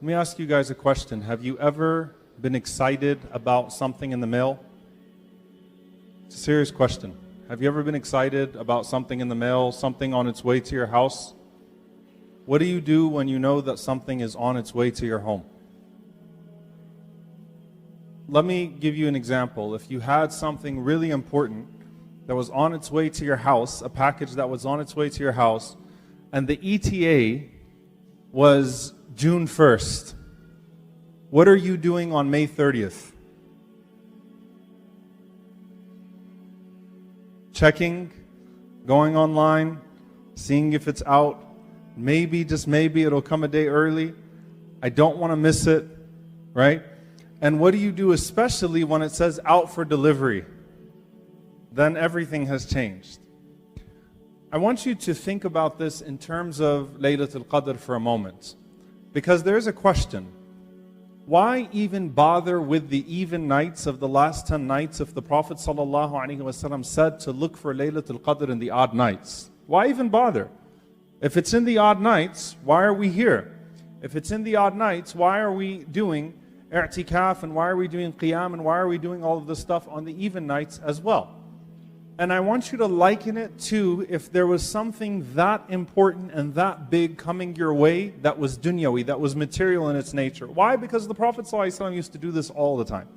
Let me ask you guys a question. Have you ever been excited about something in the mail? It's a serious question. Have you ever been excited about something in the mail, something on its way to your house? What do you do when you know that something is on its way to your home? Let me give you an example. If you had something really important that was on its way to your house, a package that was on its way to your house, and the ETA was June 1st, what are you doing on May 30th? Checking, going online, seeing if it's out. Maybe, just maybe, it'll come a day early. I don't want to miss it, right? And what do you do, especially when it says out for delivery? Then everything has changed. I want you to think about this in terms of Laylatul Qadr for a moment. Because there's a question. Why even bother with the even nights of the last 10 nights if the Prophet ﷺ said to look for Laylatul Qadr in the odd nights? Why even bother? If it's in the odd nights, why are we here? If it's in the odd nights, why are we doing i'tikaf and why are we doing qiyam and why are we doing all of this stuff on the even nights as well? And I want you to liken it to if there was something that important and that big coming your way that was dunyawi, that was material in its nature. Why? Because the Prophet ﷺ used to do this all the time.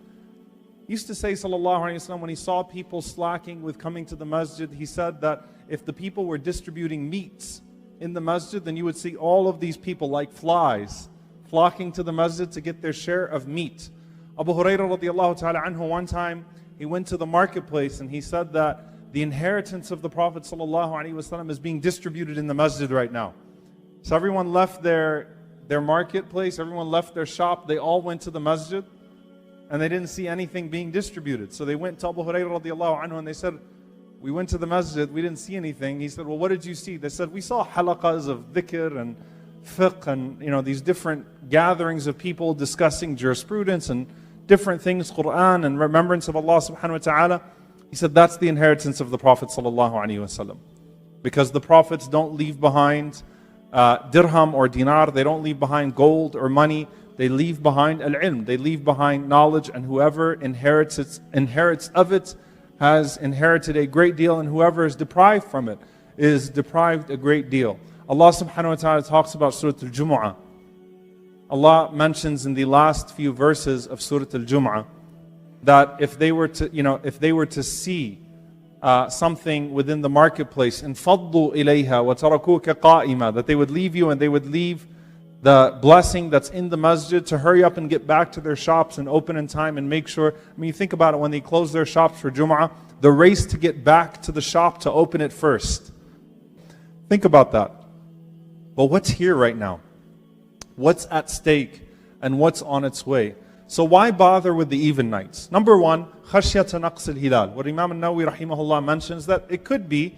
He used to say, sallallahu alaihi wasallam, when he saw people slacking with coming to the masjid, he said that if the people were distributing meats in the masjid, then you would see all of these people like flies flocking to the masjid to get their share of meat. Abu Hurairah radiallahu ta'ala anhu, one time, he went to the marketplace and he said that the inheritance of the Prophet ﷺ is being distributed in the masjid right now. So everyone left their marketplace, everyone left their shop, they all went to the masjid and they didn't see anything being distributed. So they went to Abu Hurairah radiallahu anhu and they said, we went to the masjid, we didn't see anything. He said, well, what did you see? They said, we saw halaqas of dhikr and fiqh and these different gatherings of people discussing jurisprudence and different things, Qur'an and remembrance of Allah subhanahu wa ta'ala. He said that's the inheritance of the Prophet sallallahu alaihi wasallam. Because the Prophets don't leave behind dirham or dinar, they don't leave behind gold or money, they leave behind al-ilm, they leave behind knowledge, and whoever inherits of it has inherited a great deal, and whoever is deprived from it is deprived a great deal. Allah subhanahu wa ta'ala talks about Surah Al-Jumu'ah. Allah mentions in the last few verses of Surah Al-Jumu'ah that if they were to see something within the marketplace, and faddu ilayha wa tarakuka qa'ima, that they would leave you and they would leave the blessing that's in the masjid to hurry up and get back to their shops and open in time and make sure. I mean, you think about it, when they close their shops for Jumu'ah, the race to get back to the shop to open it first. Think about that. But what's here right now? What's at stake and what's on its way? So why bother with the even nights? Number one, khashyata naqs al-hilal. What Imam al-Nawawi rahimahullah mentions, that it could be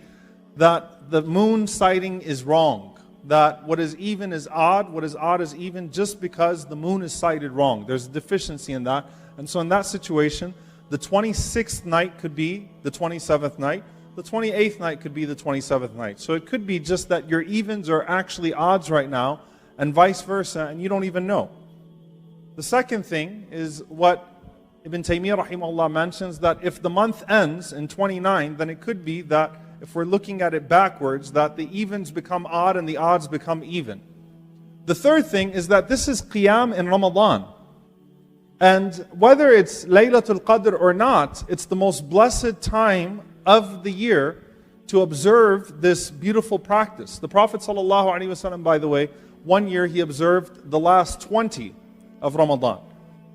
that the moon sighting is wrong. That what is even is odd, what is odd is even, just because the moon is sighted wrong. There's a deficiency in that. And so in that situation, the 26th night could be the 27th night. The 28th night could be the 27th night. So it could be just that your evens are actually odds right now, and vice versa, and you don't even know. The second thing is what Ibn Taymiyyah rahimahullah mentions, that if the month ends in 29, then it could be that if we're looking at it backwards, that the evens become odd and the odds become even. The third thing is that this is qiyam in Ramadan. And whether it's Laylatul Qadr or not, it's the most blessed time of the year to observe this beautiful practice. The Prophet ﷺ, by the way, one year he observed the last 20 of Ramadan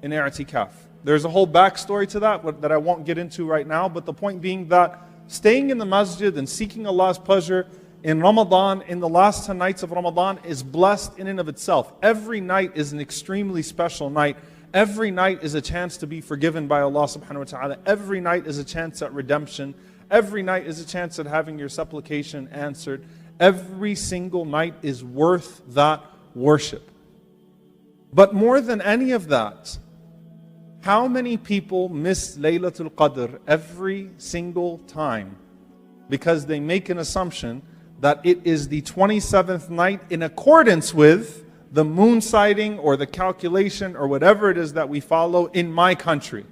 in i'tikaf. There's a whole backstory to that I won't get into right now, but the point being that staying in the masjid and seeking Allah's pleasure in Ramadan, in the last 10 nights of Ramadan, is blessed in and of itself. Every night is an extremely special night. Every night is a chance to be forgiven by Allah subhanahu wa ta'ala. Every night is a chance at redemption. Every night is a chance at having your supplication answered. Every single night is worth that worship. But more than any of that, how many people miss Laylatul Qadr every single time because they make an assumption that it is the 27th night in accordance with the moon sighting or the calculation or whatever it is that we follow in my country.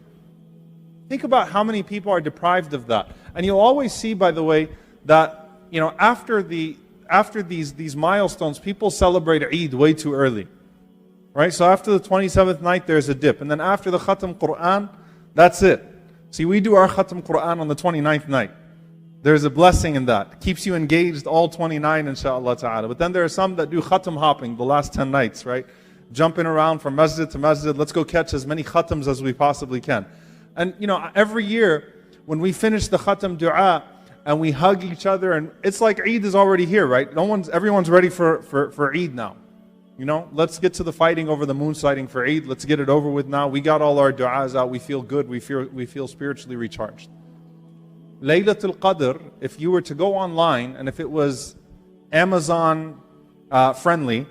Think about how many people are deprived of that. And you'll always see, by the way, that after these milestones, people celebrate Eid way too early. Right? So after the 27th night, there's a dip. And then after the Khatam Qur'an, that's it. See, we do our Khatam Qur'an on the 29th night. There's a blessing in that. It keeps you engaged all 29, inshaAllah ta'ala. But then there are some that do Khatam hopping the last 10 nights, right? Jumping around from masjid to masjid. Let's go catch as many Khatams as we possibly can. And every year, when we finish the Khatam dua, and we hug each other, and it's like Eid is already here, right? Everyone's ready for Eid now. Let's get to the fighting over the moon sighting for Eid. Let's get it over with now. We got all our du'as out. We feel good. We feel spiritually recharged. Laylatul Qadr, if you were to go online, and if it was Amazon friendly,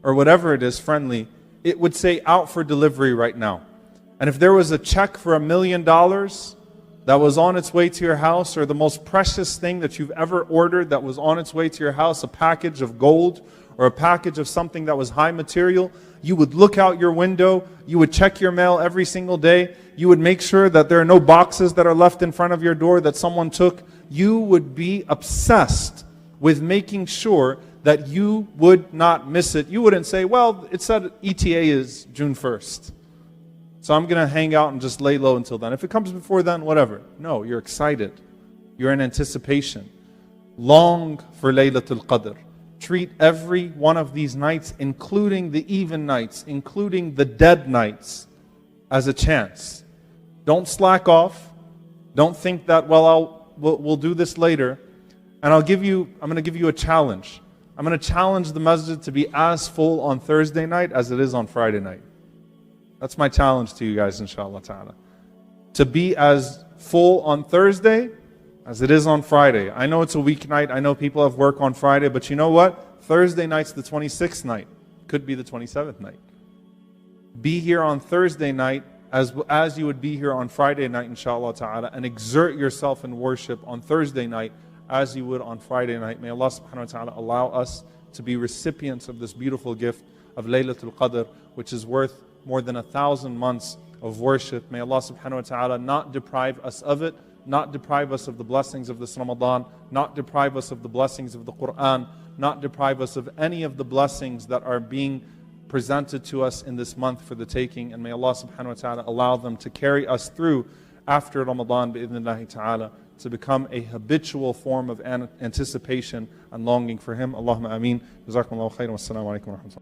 or whatever it is friendly, it would say out for delivery right now. And if there was a check for $1 million that was on its way to your house, or the most precious thing that you've ever ordered that was on its way to your house, a package of gold, or a package of something that was high material, you would look out your window, you would check your mail every single day, you would make sure that there are no boxes that are left in front of your door that someone took. You would be obsessed with making sure that you would not miss it. You wouldn't say, well, it said ETA is June 1st. So I'm going to hang out and just lay low until then. If it comes before then, whatever. No, you're excited. You're in anticipation. Long for Laylatul Qadr. Treat every one of these nights, including the even nights, including the dead nights, as a chance. Don't slack off. Don't think that, well, we'll do this later. And I'm going to give you a challenge. I'm going to challenge the masjid to be as full on Thursday night as it is on Friday night. That's my challenge to you guys, inshallah ta'ala. To be as full on Thursday as it is on Friday. I know it's a weeknight. I know people have work on Friday. But you know what? Thursday night's the 26th night. Could be the 27th night. Be here on Thursday night as you would be here on Friday night, inshallah ta'ala. And exert yourself in worship on Thursday night as you would on Friday night. May Allah subhanahu wa ta'ala allow us to be recipients of this beautiful gift of Laylatul Qadr, which is worth more than 1,000 months of worship. May Allah subhanahu wa ta'ala not deprive us of it, not deprive us of the blessings of this Ramadan, not deprive us of the blessings of the Qur'an, not deprive us of any of the blessings that are being presented to us in this month for the taking. And may Allah subhanahu wa ta'ala allow them to carry us through after Ramadan bi'idhnillahi ta'ala, to become a habitual form of anticipation and longing for Him. Allahumma ameen. Jazakumullahu khairan. Wassalamu alaikum wa rahmatullahi.